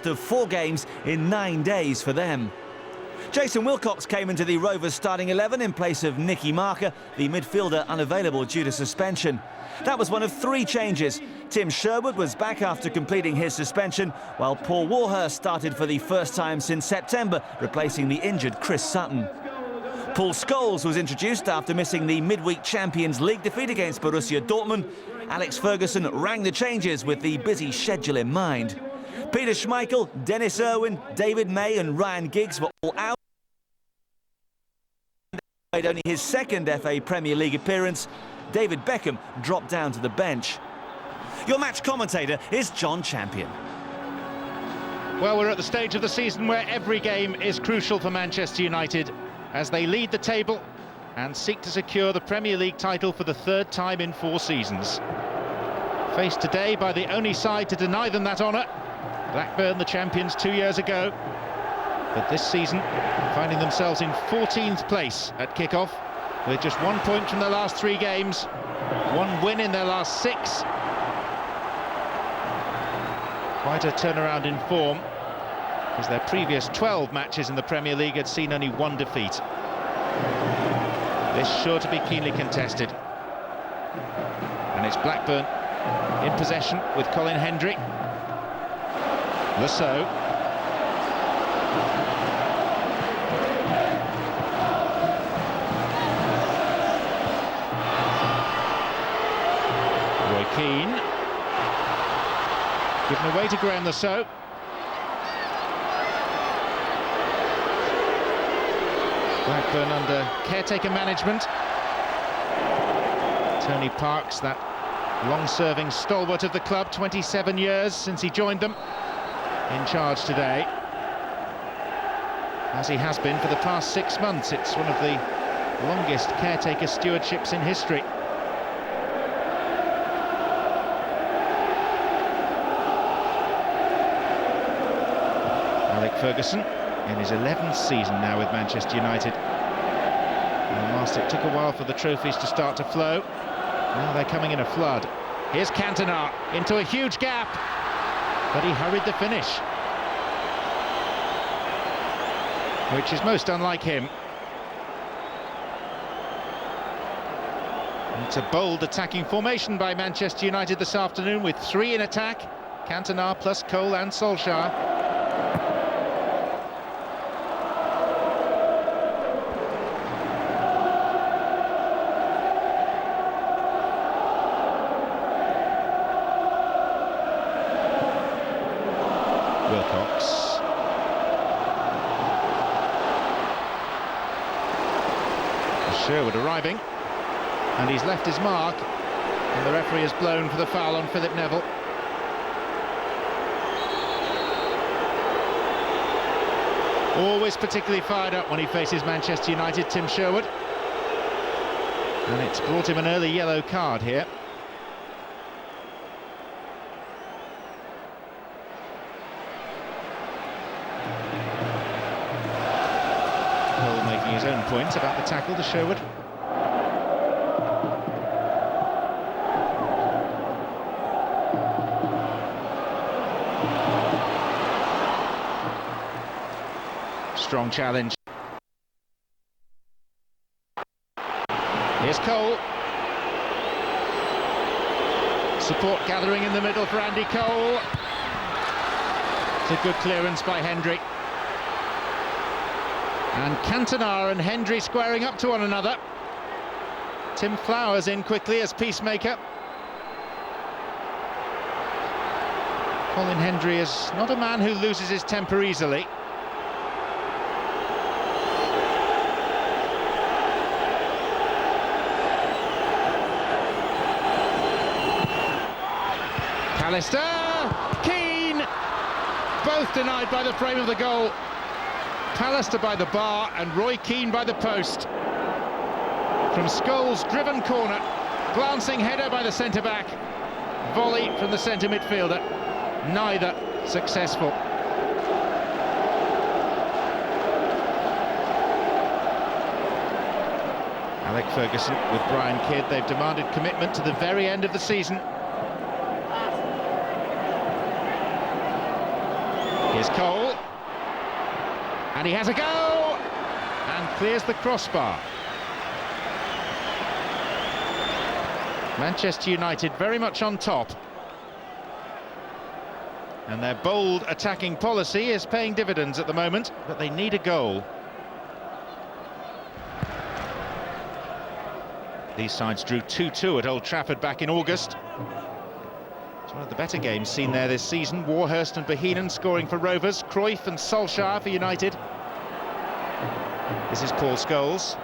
of 4 games in 9 days for them. Jason Wilcox came into the Rovers starting 11 in place of Nicky Marker, the midfielder unavailable due to suspension. That was one of 3 changes. Tim Sherwood was back after completing his suspension, while Paul Warhurst started for the first time since September, replacing the injured Chris Sutton. Paul Scholes was introduced after missing the midweek Champions League defeat against Borussia Dortmund. Alex Ferguson rang the changes with the busy schedule in mind. Peter Schmeichel, Dennis Irwin, David May and Ryan Giggs were all out. Made only his second FA Premier League appearance. David Beckham dropped down to the bench. Your match commentator is John Champion. Well, we're at the stage of the season where every game is crucial for Manchester United as they lead the table and seek to secure the Premier League title for the 3rd time in 4 seasons. Faced today by the only side to deny them that honour, Blackburn, the champions 2 years ago. But this season, finding themselves in 14th place at kick-off, with just 1 point from their last 3 games, 1 win in their last 6. Quite a turnaround in form, as their previous 12 matches in the Premier League had seen only 1 defeat. This sure to be keenly contested. And it's Blackburn in possession with Colin Hendry. Lasso. Roy Keane. Given away to Graham Lasso. Blackburn under caretaker management. Tony Parks, that long-serving stalwart of the club, 27 years since he joined them, in charge today, as he has been for the past 6 months. It's one of the longest caretaker stewardships in history. Alex Ferguson in his 11th season now with Manchester United. And whilst it took a while for the trophies to start to flow, now they're coming in a flood. Here's Cantona into a huge gap, but he hurried the finish, which is most unlike him. It's a bold attacking formation by Manchester United this afternoon, with 3 in attack, Cantona plus Cole and Solskjaer. Wilcox. Sherwood arriving, and he's left his mark, and the referee has blown for the foul on Philip Neville. Always particularly fired up when he faces Manchester United, Tim Sherwood, and it's brought him an early yellow card here. Making his own point about the tackle to Sherwood. Strong challenge. Here's Cole. Support gathering in the middle for Andy Cole. It's a good clearance by Hendry. And Cantona and Hendry squaring up to one another. Tim Flowers in quickly as peacemaker. Colin Hendry is not a man who loses his temper easily. Pallister, Keane, both denied by the frame of the goal. Pallister by the bar and Roy Keane by the post. From Scholes' driven corner, glancing header by the centre-back, volley from the centre midfielder, neither successful. Alex Ferguson with Brian Kidd, they've demanded commitment to the very end of the season. Here's Cole. And he has a go! And clears the crossbar. Manchester United very much on top. And their bold attacking policy is paying dividends at the moment, but they need a goal. These sides drew 2-2 at Old Trafford back in August. It's one of the better games seen there this season. Warhurst and Bohinen scoring for Rovers, Cruyff and Solskjaer for United. This is Paul Scholes.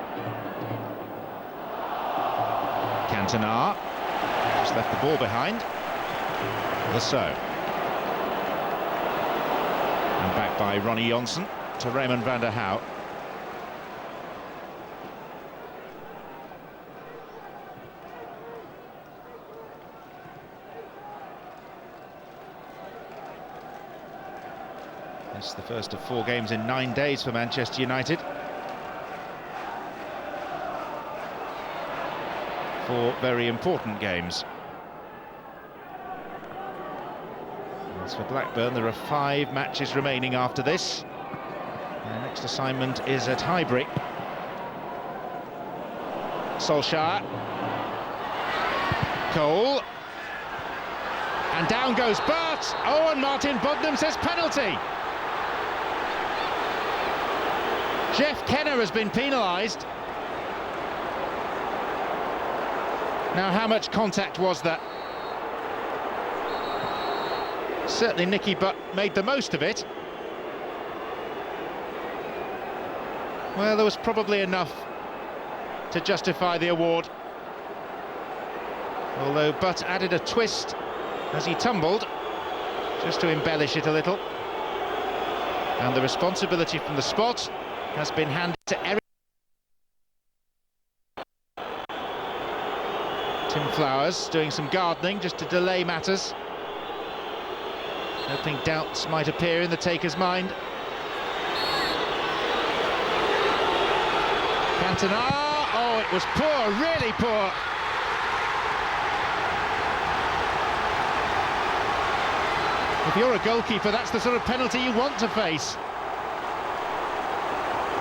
Cantona just left the ball behind. Lasso. And back by Ronnie Johnsen to Raymond van der Houw. It's the first of 4 games in 9 days for Manchester United. 4 very important games. As for Blackburn, there are 5 matches remaining after this. Their next assignment is at Highbury. Solskjaer. Cole. And down goes Bart. Oh, and Martin Bodnam says penalty. Jeff Kenner has been penalised. Now, how much contact was that? Certainly Nicky Butt made the most of it. Well, there was probably enough to justify the award. Although Butt added a twist as he tumbled, just to embellish it a little. And the responsibility from the spot has been handed to Eric. Tim Flowers doing some gardening just to delay matters, hoping doubts might appear in the taker's mind. Cantona, oh, it was poor, really poor. If you're a goalkeeper, that's the sort of penalty you want to face.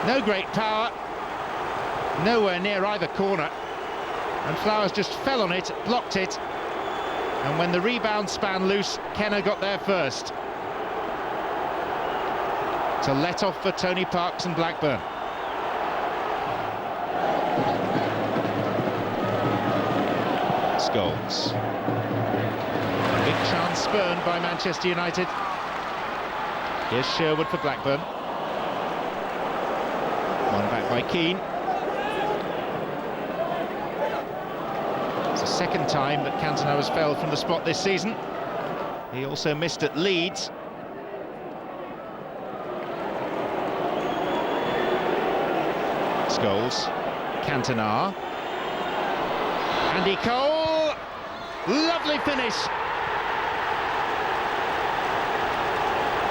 No great power, nowhere near either corner. And Flowers just fell on it, blocked it. And when the rebound span loose, Kenner got there first. To let off for Tony Parks and Blackburn. Scholes. Big chance spurned by Manchester United. Here's Sherwood for Blackburn. One back by Keane. It's the second time that Cantona has failed from the spot this season. He also missed at Leeds. Scholes, Cantona, Andy Cole, lovely finish.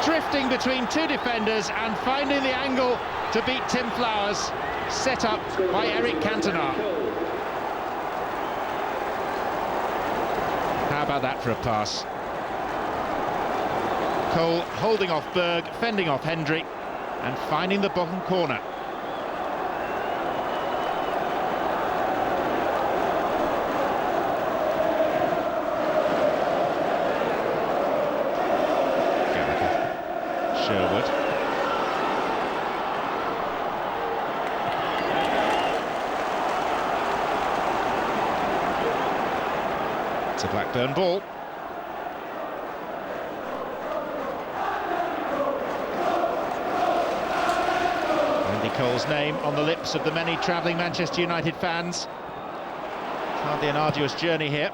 Drifting between 2 defenders and finding the angle to beat Tim Flowers, set up by Eric Cantona. How about that for a pass? Cole holding off Berg, fending off Hendry, and finding the bottom corner. Sherwood. It's a Blackburn ball. Andy Cole's name on the lips of the many travelling Manchester United fans. Hardly an arduous journey here.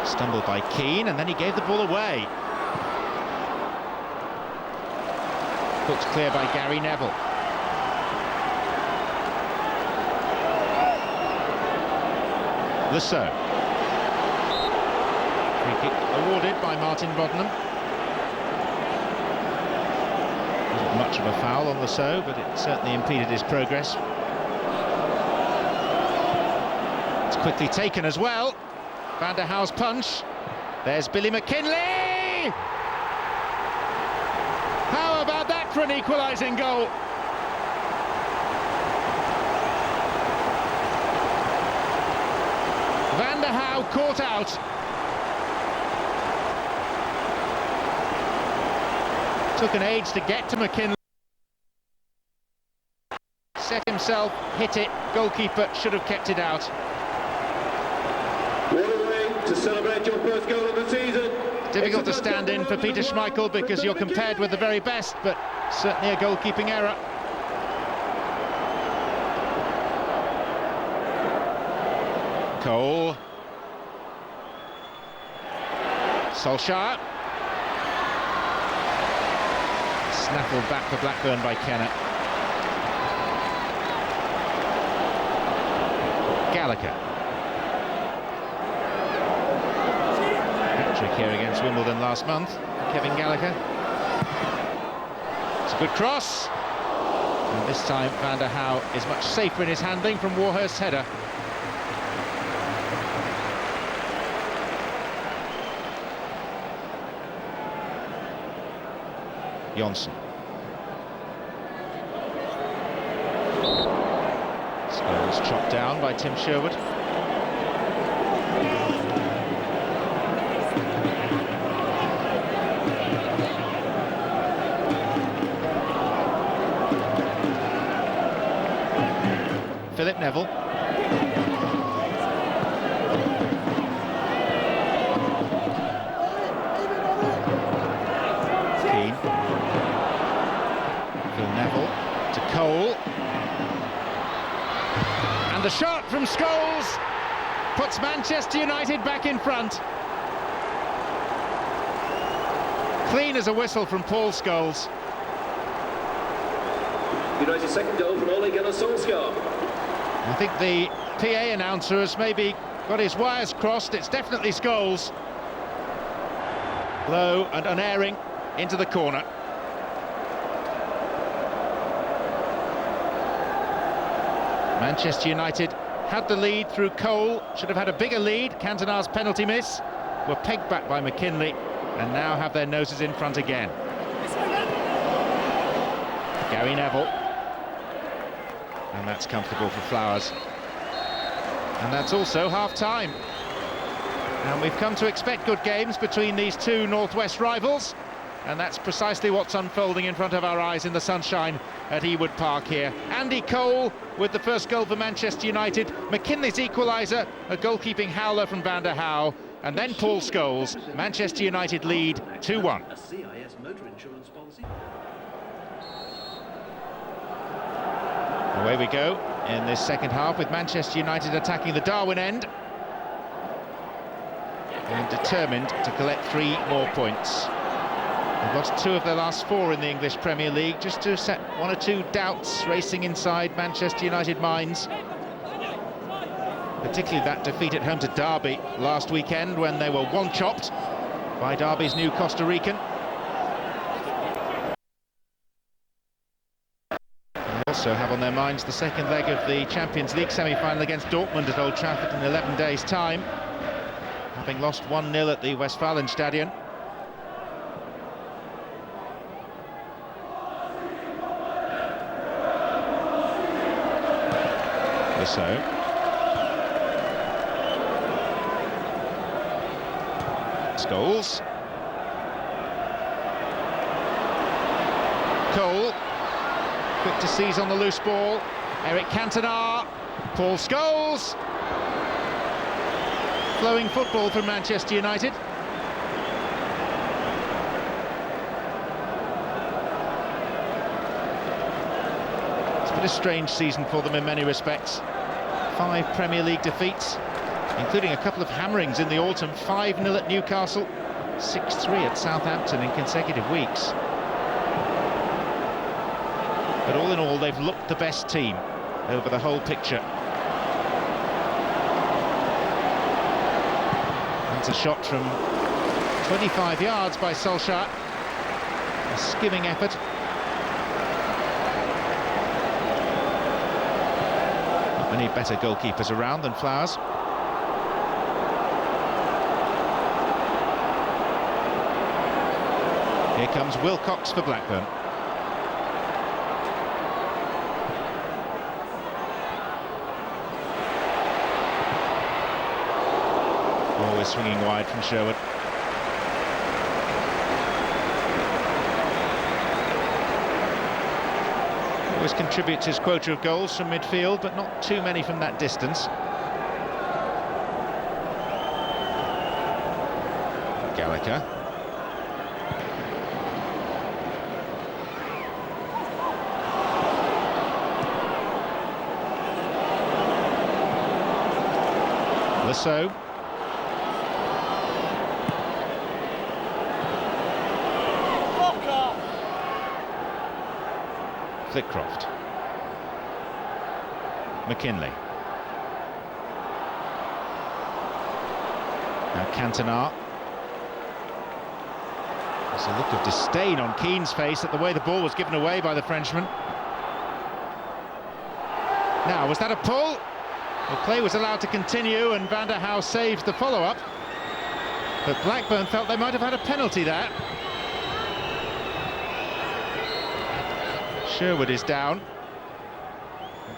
Stumbled by Keane, and then he gave the ball away. Hooked clear by Gary Neville. Lasso. Free kick awarded by Martin Bodnam. Wasn't much of a foul on Lasso, but it certainly impeded his progress. It's quickly taken as well. Van der Houw's punch. There's Billy McKinley! How about that for an equalising goal? Van der Hau caught out. Took an age to get to McKinley. Set himself, hit it. Goalkeeper should have kept it out. What a way to celebrate your first goal of the season. Difficult to stand in for Peter Schmeichel because you're compared with the very best, but certainly a goalkeeping error. Cole. Solskjaer. Snaffled back for Blackburn by Kenner. Gallagher. Hat-trick here against Wimbledon last month. Kevin Gallagher. It's a good cross. And this time Van der Hau is much safer in his handling from Warhurst's header. Jonsson. Scholes chopped down by Tim Sherwood. Philip Neville. Keane. Phil Neville to Cole. And the shot from Scholes puts Manchester United back in front. Clean as a whistle from Paul Scholes. United's second goal from Ole Gunnar Solskjaer. I think the PA announcer has maybe got his wires crossed. It's definitely Scholes. Low and unerring into the corner. Manchester United had the lead through Cole, should have had a bigger lead. Cantona's penalty miss, were pegged back by McKinley, and now have their noses in front again. Gary Neville. And that's comfortable for Flowers. And that's also half-time. And we've come to expect good games between these two Northwest rivals, and that's precisely what's unfolding in front of our eyes in the sunshine at Ewood Park here. Andy Cole with the first goal for Manchester United, McKinley's equaliser, a goalkeeping howler from Van der Hau, and then Paul Scholes. Manchester United lead 2-1. A CIS motor insurance policy. Away we go in this second half with Manchester United attacking the Darwin end and determined to collect 3 more points. They've lost 2 of their last 4 in the English Premier League, just to set 1 or 2 doubts racing inside Manchester United minds. Particularly that defeat at home to Derby last weekend when they were one-chopped by Derby's new Costa Rican. Also have on their minds the second leg of the Champions League semi-final against Dortmund at Old Trafford in 11 days' time, having lost 1-0 at the Westfalenstadion. So Scholes. Cole. Quick to seize on the loose ball. Eric Cantona. Paul Scholes. Flowing football from Manchester United. It's been a strange season for them in many respects. 5 Premier League defeats, including a couple of hammerings in the autumn. 5-0 at Newcastle, 6-3 at Southampton in consecutive weeks. But all in all, they've looked the best team over the whole picture. That's a shot from 25 yards by Solskjaer. A skimming effort. Not many better goalkeepers around than Flowers. Here comes Wilcox for Blackburn. Always swinging wide from Sherwood. Always contributes his quota of goals from midfield, but not too many from that distance. Gallagher. Lasso. Flitcroft. McKinley. Now Cantona. There's a look of disdain on Keane's face at the way the ball was given away by the Frenchman. Now, was that a pull? Well, play was allowed to continue and Van der Hau saved the follow-up. But Blackburn felt they might have had a penalty there. Sherwood is down.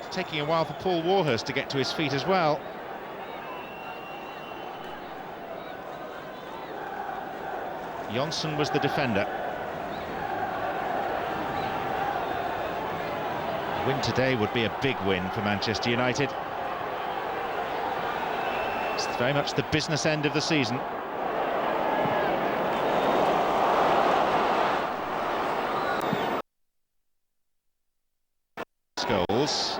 It's taking a while for Paul Warhurst to get to his feet as well. Johnson was the defender. A win today would be a big win for Manchester United. It's very much the business end of the season. Goals.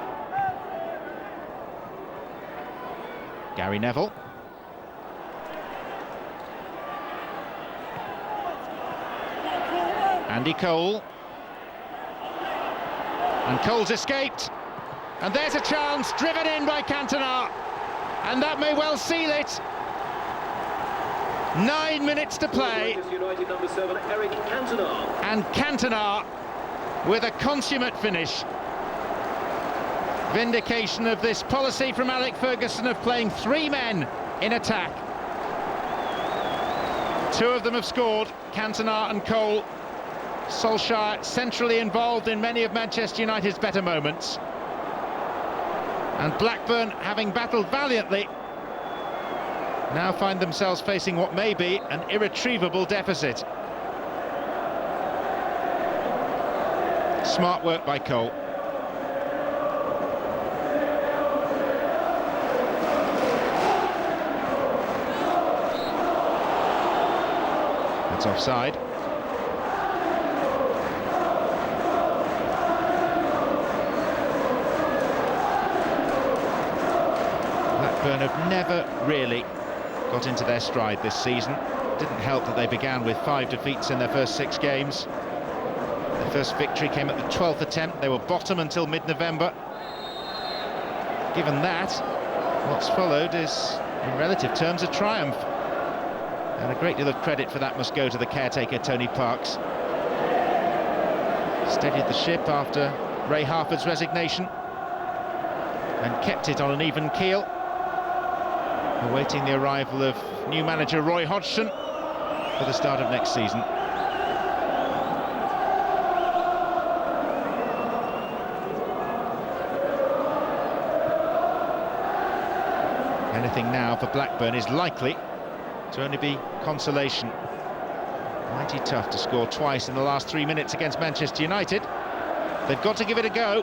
Gary Neville. Andy Cole. And Cole's escaped. And there's a chance, driven in by Cantona. And that may well seal it. 9 minutes to play. United number 7, Eric Cantona. And Cantona with a consummate finish. Vindication of this policy from Alec Ferguson of playing 3 men in attack. 2 of them have scored, Cantona and Cole. Solskjaer centrally involved in many of Manchester United's better moments. And Blackburn, having battled valiantly, now find themselves facing what may be an irretrievable deficit. Smart work by Cole. It's offside. Blackburn have never really got into their stride this season. Didn't help that they began with 5 defeats in their first 6 games. Their first victory came at the 12th attempt. They were bottom until mid-November. Given that, what's followed is, in relative terms, a triumph. And a great deal of credit for that must go to the caretaker, Tony Parks. Steadied the ship after Ray Harford's resignation and kept it on an even keel, awaiting the arrival of new manager Roy Hodgson for the start of next season. Anything now for Blackburn is likely to only be consolation. Mighty tough to score twice in the last 3 minutes against Manchester United. They've got to give it a go.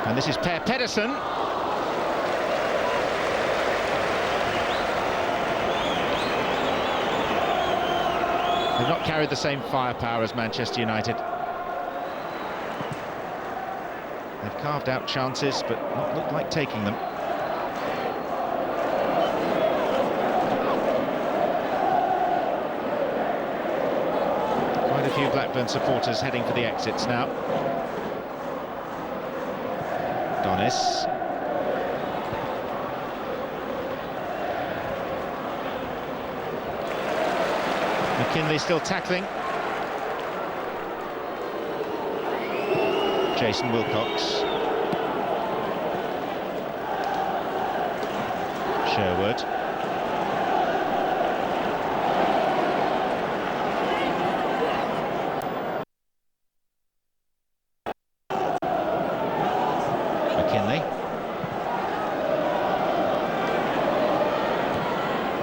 And this is Per Pedersen. They've not carried the same firepower as Manchester United. They've carved out chances, but not looked like taking them. Quite a few Blackburn supporters heading for the exits now. Donis. McKinley still tackling. Jason Wilcox. Sherwood.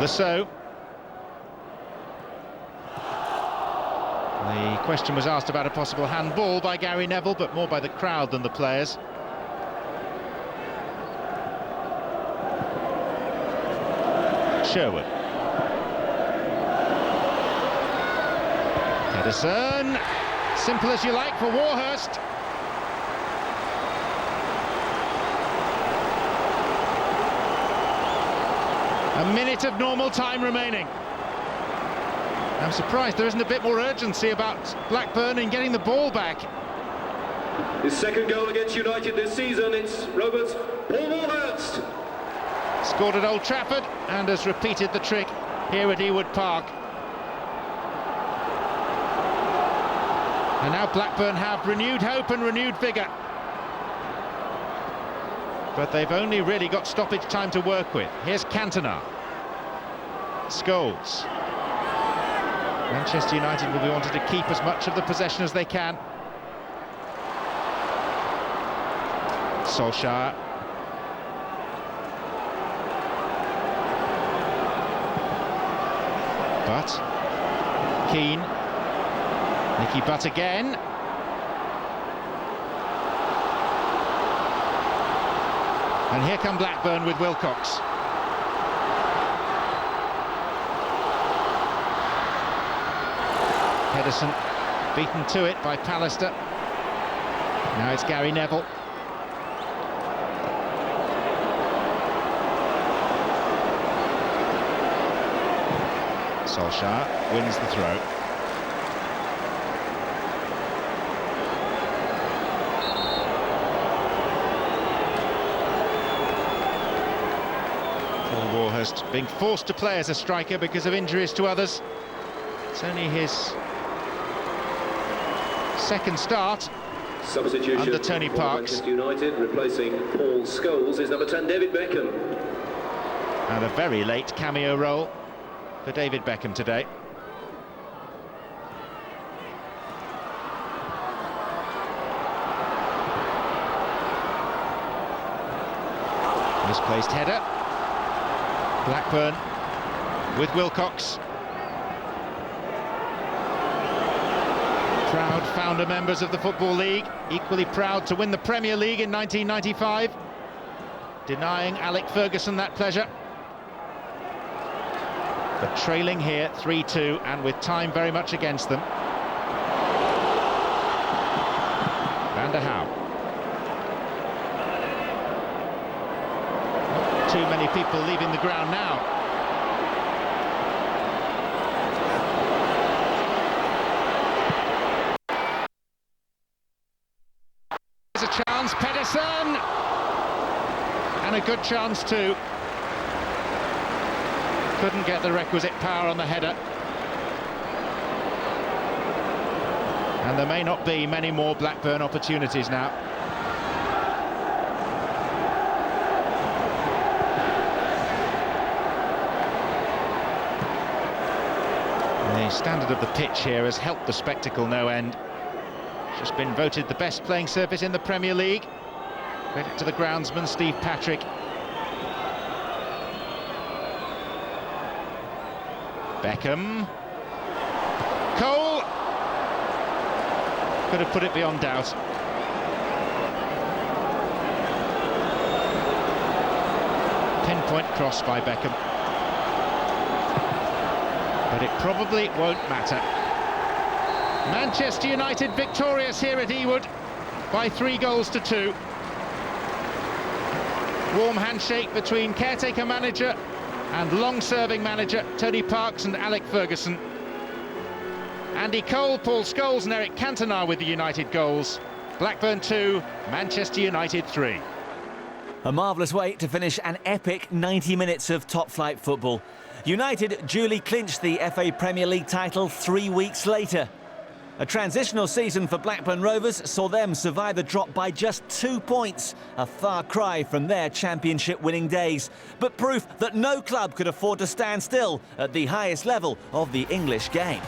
Vassaux. The question was asked about a possible handball by Gary Neville, but more by the crowd than the players. Sherwood. Pedersen. Simple as you like for Warhurst. A minute of normal time remaining. I'm surprised there isn't a bit more urgency about Blackburn in getting the ball back. His second goal against United this season, it's Rovers' Paul Warhurst. Scored at Old Trafford and has repeated the trick here at Ewood Park. And now Blackburn have renewed hope and renewed vigour. But they've only really got stoppage time to work with. Here's Cantona. Scholes. Manchester United will be wanting to keep as much of the possession as they can. Solskjaer. Butt. Keane. Nicky Butt again. And here come Blackburn with Wilcox. Pedersen beaten to it by Pallister. Now it's Gary Neville. Solskjaer wins the throw. Paul Warhurst being forced to play as a striker because of injuries to others. It's only his second start Substitution under Tony for Parks. Manchester United, replacing Paul Scholes, is number 10, David Beckham. And a very late cameo role for David Beckham today. Misplaced header. Blackburn with Wilcox. Proud founder members of the Football League, equally proud to win the Premier League in 1995, denying Alec Ferguson that pleasure. But trailing here 3-2 and with time very much against them. Van der Hauw. Not too many people leaving the ground now. There's a chance, Pedersen! And a good chance too. Couldn't get the requisite power on the header. And there may not be many more Blackburn opportunities now. The standard of the pitch here has helped the spectacle no end. It's just been voted the best playing surface in the Premier League. Credit to the groundsman, Steve Patrick. Beckham. Cole! Could have put it beyond doubt. Pinpoint cross by Beckham. But it probably won't matter. Manchester United victorious here at Ewood by 3-2. Warm handshake between caretaker manager and long-serving manager Tony Parks and Alec Ferguson. Andy Cole, Paul Scholes and Eric Cantona with the United goals. Blackburn 2, Manchester United 3. A marvellous way to finish an epic 90 minutes of top-flight football. United duly clinched the FA Premier League title 3 weeks later. A transitional season for Blackburn Rovers saw them survive the drop by just 2 points, a far cry from their championship-winning days, but proof that no club could afford to stand still at the highest level of the English game.